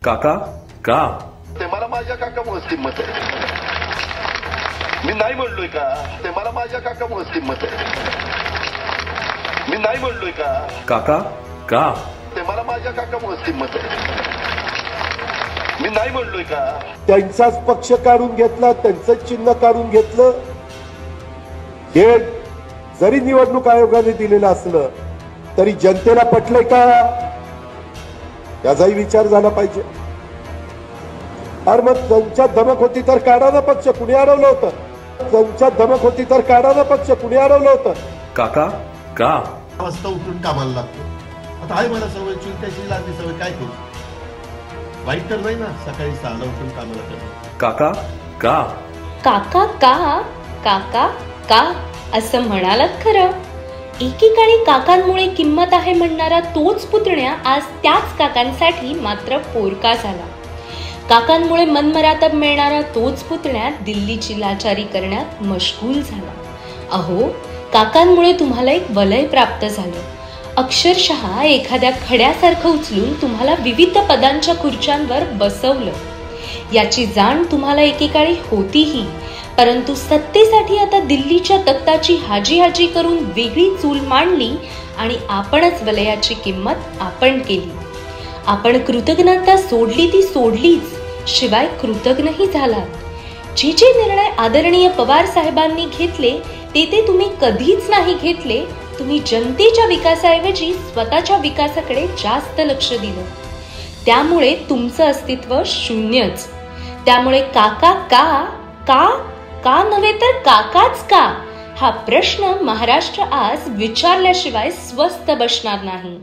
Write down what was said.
काका का? ते मला माझ्या काकामुळेच किंमत आहे. मी नाही म्हणलोय का ते मला माझ्या काकामुळेच किंमत आहे. मी नाही म्हणलोय का काका का? ते मला माझ्या काकामुळेच किंमत आहे. मी नाही म्हणलोय का त्यांचाच पक्ष काढून घेतला, त्यांचंच चिन्ह काढून घेतलं. हे जरी निवडणूक आयोगाने दिलेलं असलं तरी जनतेला पटलंय का याचाही विचार झाला पाहिजे. अरे मग त्यांच्या धमक होती तर काढा ना पक्ष, कुणी अडवलं होतं? त्यांच्या धमक होती तर काढा ना पक्ष, कुणी अडवलं होतं? काका का? वाजता उठून कामाला लागतो. आता आहे मला सवय, चुलत्याची लागली सवय, काय करू? वाईट तर नाही ना सकाळी 6ला उठून कामाला करणं. काका का? काका का? काका का असं म्हणालात खरं. एकेकाळी काकांमुळे किंमत आहे म्हणणारा तोच पुतण्या आज त्याच काकांसाठी मात्र पोरका झाला. काकांमुळे मनमरातब मिळणारा तोच पुतण्या दिल्लीची लाचारी करण्यात मशगूल झाला. अहो, काकांमुळे तुम्हाला एक वलय प्राप्त झालं. अक्षरशः एखाद्या खड्यासारखं उचलून तुम्हाला विविध पदांच्या खुर्च्यांवर बसवलं. याची जाण तुम्हाला एकेकाळी होतीही, परंतु सत्तेसाठी आता दिल्लीच्या तख्ताची हाजी करून वेगळी चूल मांडली आणि आपणच वलयाची किंमत आपण केली. आपण कृतज्ञता सोडली ती सोडलीच, शिवाय कृतज्ञही झालात. जे जे निर्णय आदरणीय पवार साहेबांनी घेतले ते तुम्ही कधीच नाही घेतले. तुम्ही जनतेच्या विकासाऐवजी स्वतःच्या विकासाकडे जास्त लक्ष दिलं. त्यामुळे तुमचं अस्तित्व शून्यच. त्यामुळे काका का? का का नव्हे तर काकाच का हा प्रश्न महाराष्ट्र आज विचारल्याशिवाय स्वस्थ बसणार नाही.